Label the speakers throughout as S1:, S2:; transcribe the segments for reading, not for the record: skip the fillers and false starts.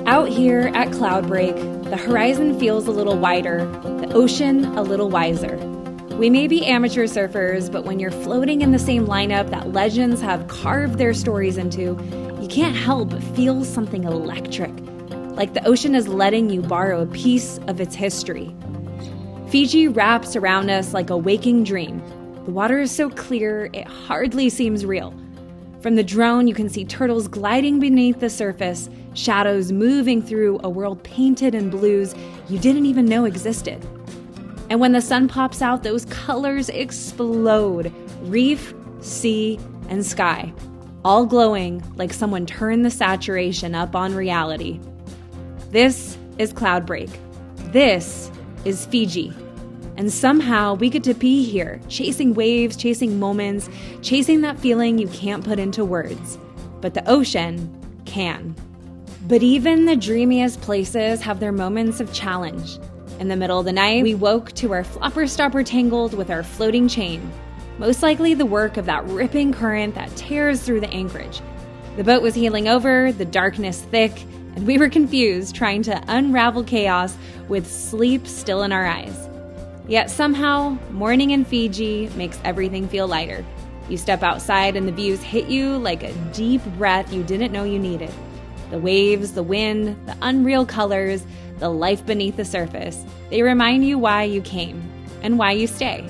S1: Out here at Cloudbreak, the horizon feels a little wider, the ocean a little wiser. We may be amateur surfers, but when you're floating in the same lineup that legends have carved their stories into, you can't help but feel something electric, like the ocean is letting you borrow a piece of its history. Fiji wraps around us like a waking dream. The water is so clear, it hardly seems real. From the drone, you can see turtles gliding beneath the surface, shadows moving through a world painted in blues you didn't even know existed. And when the sun pops out, those colors explode. Reef, sea, and sky, all glowing like someone turned the saturation up on reality. This is Cloudbreak. This is Fiji. And somehow we get to be here, chasing waves, chasing moments, chasing that feeling you can't put into words. But the ocean can. But even the dreamiest places have their moments of challenge. In the middle of the night, we woke to our flopper stopper tangled with our floating chain, most likely the work of that ripping current that tears through the anchorage. The boat was heeling over, the darkness thick, and we were confused, trying to unravel chaos with sleep still in our eyes. Yet somehow, morning in Fiji makes everything feel lighter. You step outside and the views hit you like a deep breath you didn't know you needed. The waves, the wind, the unreal colors, the life beneath the surface, they remind you why you came and why you stay.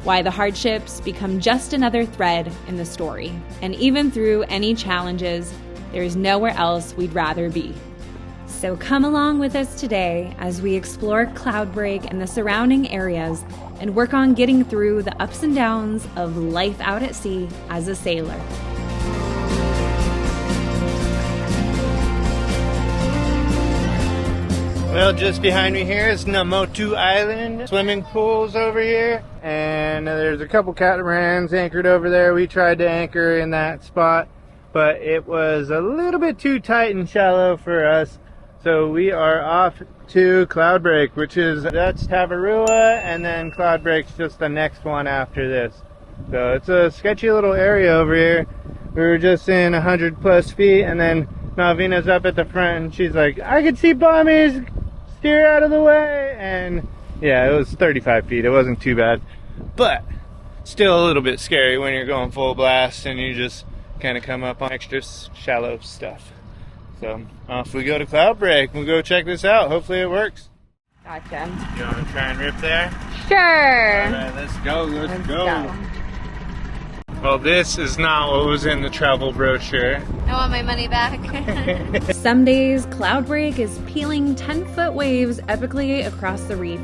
S1: Why the hardships become just another thread in the story. And even through any challenges, there's nowhere else we'd rather be. So come along with us today as we explore Cloudbreak and the surrounding areas and work on getting through the ups and downs of life out at sea as a sailor.
S2: Well, just behind me here is Namotu Island. Swimming pools over here. And there's a couple catamarans anchored over there. We tried to anchor in that spot, but it was a little bit too tight and shallow for us. So we are off to Cloudbreak, that's Tavarua, and then Cloudbreak's just the next one after this. So it's a sketchy little area over here. We were just in 100 plus feet, and then Malvina's up at the front, and she's like, I can see bommies, steer out of the way. And yeah, it was 35 feet. It wasn't too bad, but still a little bit scary when you're going full blast and you just kind of come up on extra shallow stuff. So off we go to Cloudbreak. We'll go check this out. Hopefully it works.
S1: Gotcha.
S2: You want to try and rip there?
S1: Sure.
S2: All right, let's go. Let's go. Well, this is not what was in the travel brochure.
S3: I want my money back.
S1: Some days, Cloudbreak is peeling 10-foot waves epically across the reef.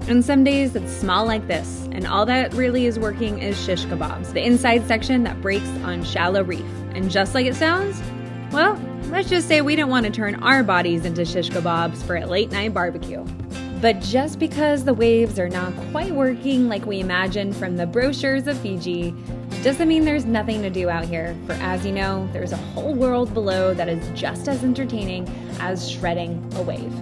S1: And some days it's small like this, and all that really is working is shish kebabs, the inside section that breaks on shallow reef. And just like it sounds, well, let's just say we didn't want to turn our bodies into shish kebabs for a late night barbecue. But just because the waves are not quite working like we imagined from the brochures of Fiji, doesn't mean there's nothing to do out here. For as you know, there's a whole world below that is just as entertaining as shredding a wave.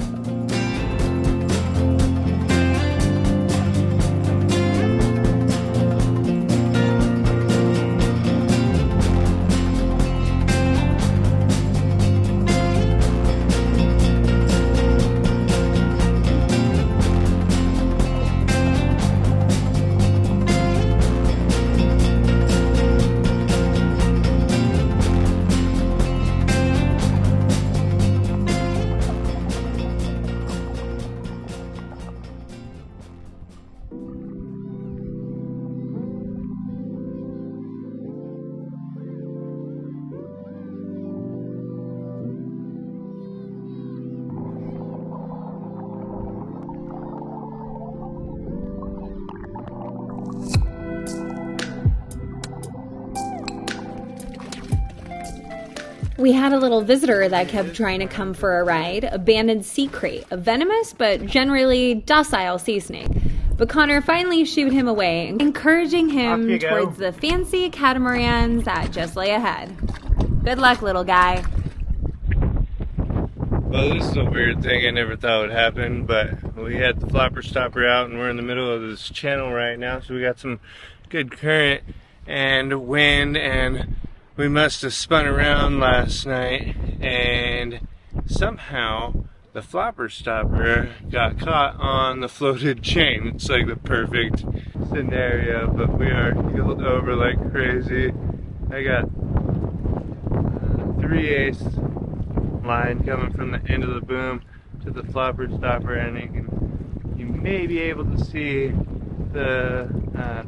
S1: We had a little visitor that kept trying to come for a ride, a banded sea crate, a venomous but generally docile sea snake. But Connor finally shooed him away, encouraging him towards the fancy catamarans that just lay ahead. Good luck, little guy.
S2: Well, this is a weird thing I never thought would happen, but we had the flopper stopper out and we're in the middle of this channel right now, so we got some good current and wind, and we must have spun around last night and somehow the flopper stopper got caught on the floated chain. It's like the perfect scenario, but we are heeled over like crazy. I got 3/8 line coming from the end of the boom to the flopper stopper, and you may be able to see the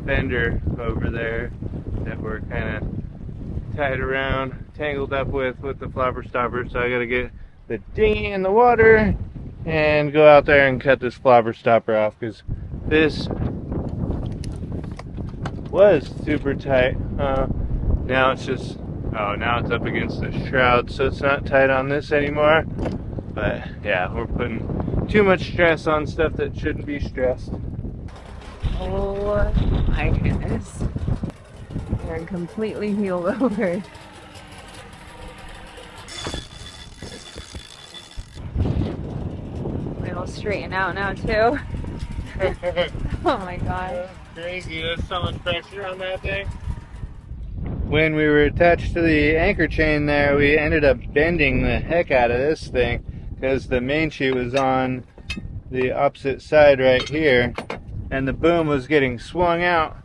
S2: fender over there that we're kind of tied around, tangled up with the flopper stopper. So I gotta get the dinghy in the water and go out there and cut this flopper stopper off, because this was super tight. Now it's just, now it's up against the shroud, so it's not tight on this anymore. But yeah, we're putting too much stress on stuff that shouldn't be stressed.
S1: Oh my goodness. They're completely heeled over. It'll straighten out now too. Oh my god.
S2: That's crazy, there's so much pressure on that thing. When we were attached to the anchor chain there, we ended up bending the heck out of this thing, because the main sheet was on the opposite side right here, and the boom was getting swung out,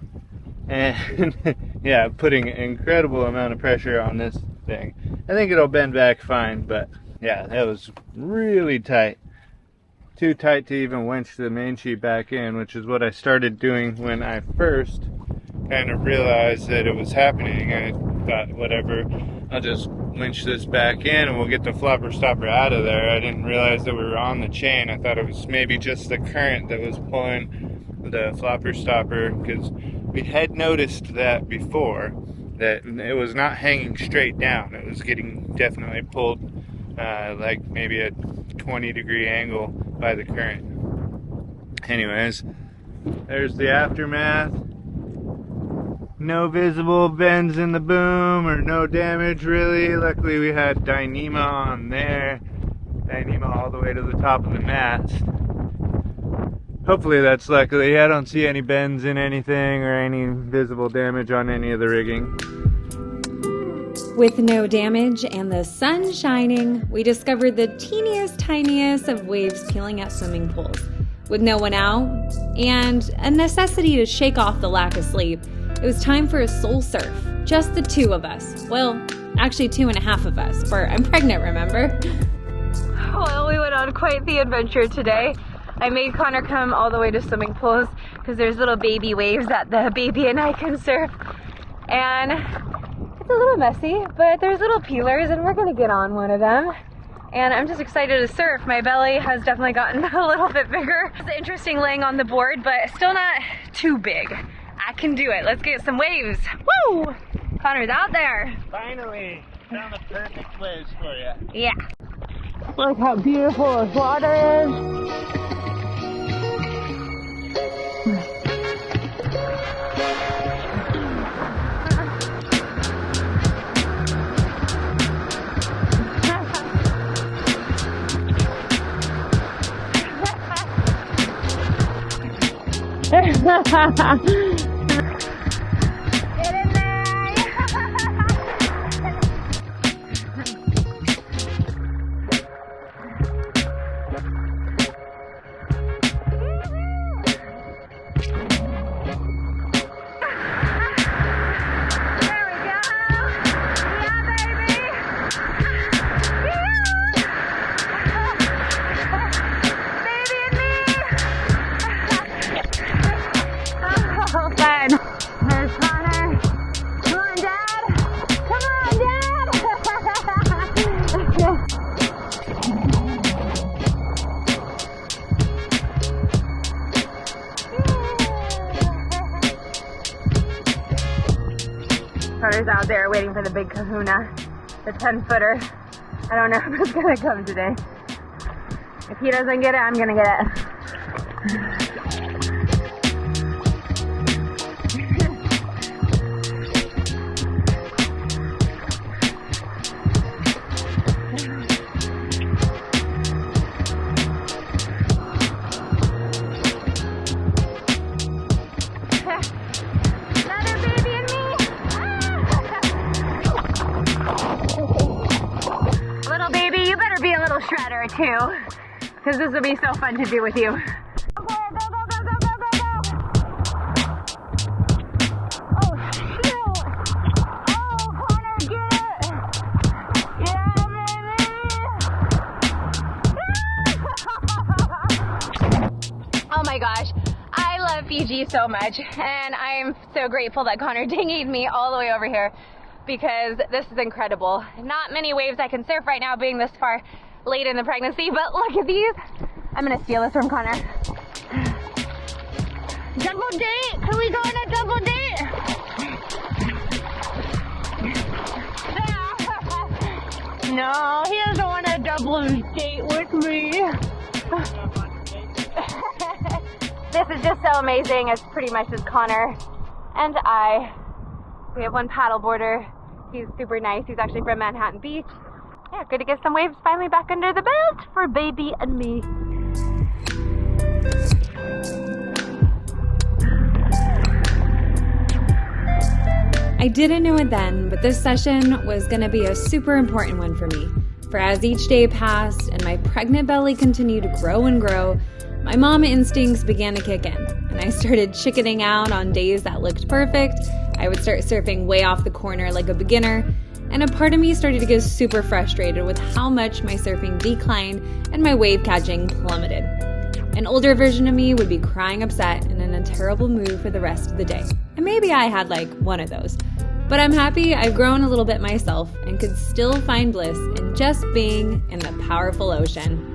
S2: and yeah, putting an incredible amount of pressure on this thing. I think it'll bend back fine, but yeah, that was really tight. Too tight to even winch the main sheet back in, which is what I started doing when I first kind of realized that it was happening. I thought, whatever, I'll just winch this back in and we'll get the flopper stopper out of there. I didn't realize that we were on the chain. I thought it was maybe just the current that was pulling the flopper stopper, because we had noticed that before, that it was not hanging straight down. It was getting definitely pulled like maybe a 20-degree angle by the current. Anyways, there's the aftermath. No visible bends in the boom, or no damage really. Luckily we had Dyneema on there. Dyneema all the way to the top of the mast. Hopefully that's luckily. I don't see any bends in anything or any visible damage on any of the rigging.
S1: With no damage and the sun shining, we discovered the teeniest tiniest of waves peeling at swimming pools. With no one out and a necessity to shake off the lack of sleep, it was time for a soul surf. Just the two of us. Well, actually 2.5 of us, for I'm pregnant, remember? Well, we went on quite the adventure today. I made Connor come all the way to swimming pools because there's little baby waves that the baby and I can surf. And it's a little messy, but there's little peelers and we're gonna get on one of them. And I'm just excited to surf. My belly has definitely gotten a little bit bigger. It's interesting laying on the board, but still not too big. I can do it. Let's get some waves. Woo! Connor's out there.
S2: Finally, found the perfect waves for you.
S1: Yeah. Look how beautiful this water is. Get in there! Carter's out there waiting for the big kahuna, the 10-footer. I don't know if it's gonna come today. If he doesn't get it, I'm gonna get it. there too, because this will be so fun to do with you. Oh my gosh, I love Fiji so much, and I'm so grateful that Connor dinghied me all the way over here because this is incredible. Not many waves I can surf right now being this far late in the pregnancy, but look at these. I'm gonna steal this from Connor. Double date? Can we go on a double date? No, he doesn't want a double date with me. This is just so amazing. It's pretty much just Connor and I. We have one paddleboarder. He's super nice. He's actually from Manhattan Beach. Yeah, good to get some waves finally back under the belt for baby and me. I didn't know it then, but this session was going to be a super important one for me. For as each day passed and my pregnant belly continued to grow and grow, my mom instincts began to kick in, and I started chickening out on days that looked perfect. I would start surfing way off the corner like a beginner, and a part of me started to get super frustrated with how much my surfing declined and my wave catching plummeted. An older version of me would be crying upset and in a terrible mood for the rest of the day. And maybe I had like one of those. But I'm happy I've grown a little bit myself and could still find bliss in just being in the powerful ocean.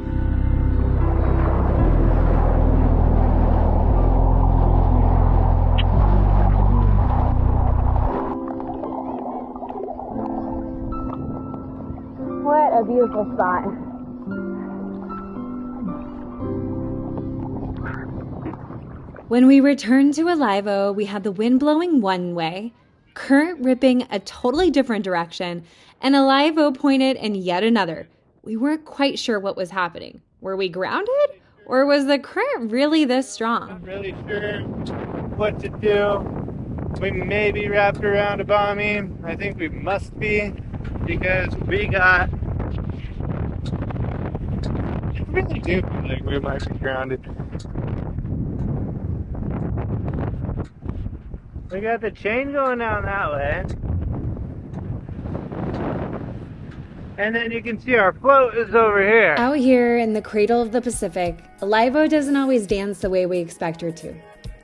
S1: What a beautiful spot. When we returned to Alivo, we had the wind blowing one way, current ripping a totally different direction, and Alivo pointed in yet another. We weren't quite sure what was happening. Were we grounded? Or was the current really this strong?
S2: Not really sure what to do. We may be wrapped around a bombie. I think we must be, because we got... I really do feel like we might be grounded. We got the chain going down that way. And then you can see our float is over here.
S1: Out here in the cradle of the Pacific, Alivo doesn't always dance the way we expect her to.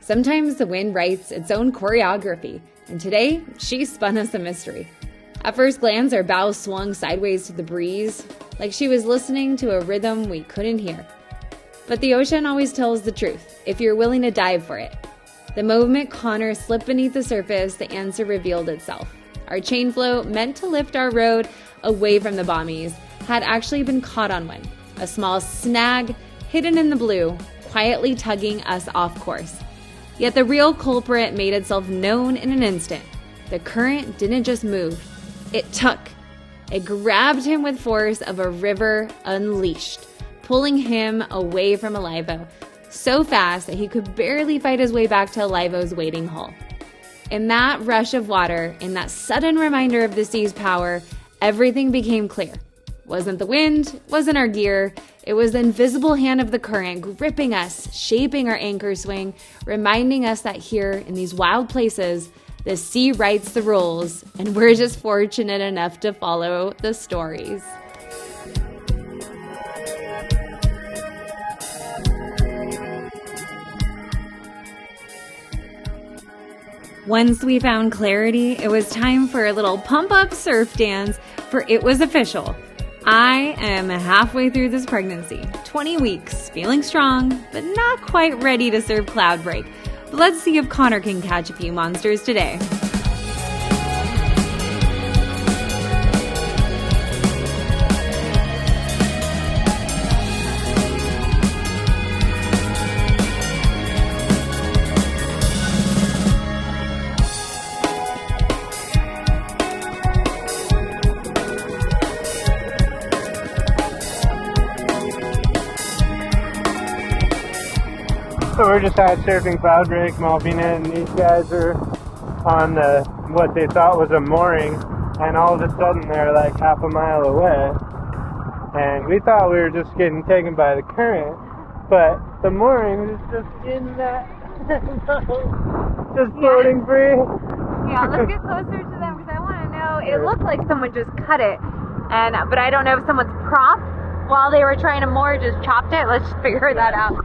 S1: Sometimes the wind writes its own choreography, and today she spun us a mystery. At first glance, our bow swung sideways to the breeze, like she was listening to a rhythm we couldn't hear. But the ocean always tells the truth, if you're willing to dive for it. The moment Connor slipped beneath the surface, the answer revealed itself. Our chain float, meant to lift our rode away from the bombies, had actually been caught on one. A small snag hidden in the blue, quietly tugging us off course. Yet the real culprit made itself known in an instant. The current didn't just move, it took. It grabbed him with force of a river unleashed, pulling him away from Alivo, so fast that he could barely fight his way back to Alivo's waiting hull. In that rush of water, in that sudden reminder of the sea's power, everything became clear. Wasn't the wind, wasn't our gear, it was the invisible hand of the current gripping us, shaping our anchor swing, reminding us that here, in these wild places, the sea writes the rules, and we're just fortunate enough to follow the stories. Once we found clarity, it was time for a little pump-up surf dance, for it was official. I am halfway through this pregnancy, 20 weeks, feeling strong, but not quite ready to serve Cloudbreak. But let's see if Connor can catch a few monsters today.
S2: So we're just out surfing Cloudbreak, Malvina, and these guys are on what they thought was a mooring, and all of a sudden they're like half a mile away, and we thought we were just getting taken by the current, but the mooring is just in that, just floating free.
S1: Yeah, let's get closer to them because I want to know. It looked like someone just cut it, but I don't know if someone's prop while they were trying to moor just chopped it. Let's figure that out.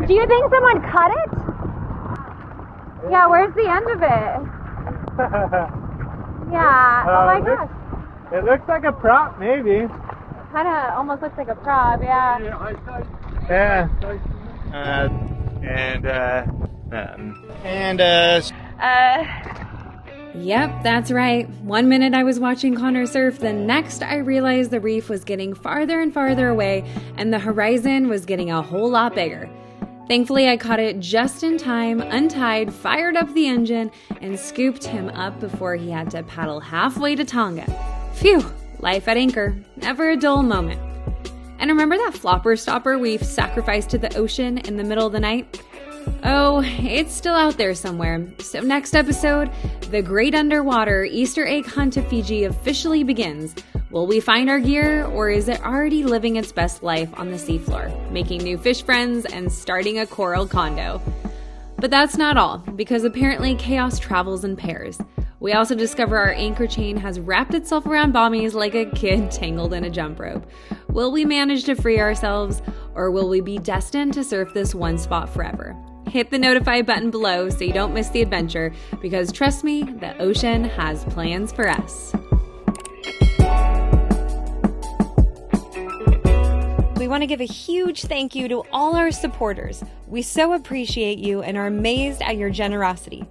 S1: Do you think someone cut it? Yeah, where's the end of it? Yeah, oh my gosh.
S2: It looks like a prop, maybe.
S1: Kind of almost looks like a prop, yeah.
S2: Yeah.
S1: Yep, that's right. 1 minute I was watching Connor surf, the next I realized the reef was getting farther and farther away and the horizon was getting a whole lot bigger. Thankfully, I caught it just in time, untied, fired up the engine, and scooped him up before he had to paddle halfway to Tonga. Phew, life at anchor, never a dull moment. And remember that flopper stopper we sacrificed to the ocean in the middle of the night? Oh, it's still out there somewhere. So next episode, the great underwater Easter egg hunt to Fiji officially begins. Will we find our gear, or is it already living its best life on the seafloor, making new fish friends and starting a coral condo? But that's not all, because apparently chaos travels in pairs. We also discover our anchor chain has wrapped itself around Bommies like a kid tangled in a jump rope. Will we manage to free ourselves, or will we be destined to surf this one spot forever? Hit the notify button below so you don't miss the adventure, because trust me, the ocean has plans for us. We want to give a huge thank you to all our supporters. We so appreciate you and are amazed at your generosity.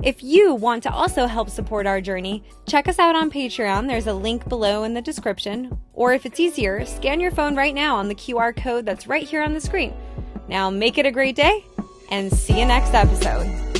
S1: If you want to also help support our journey, check us out on Patreon. There's a link below in the description. Or if it's easier, scan your phone right now on the QR code that's right here on the screen. Now make it a great day, and see you next episode.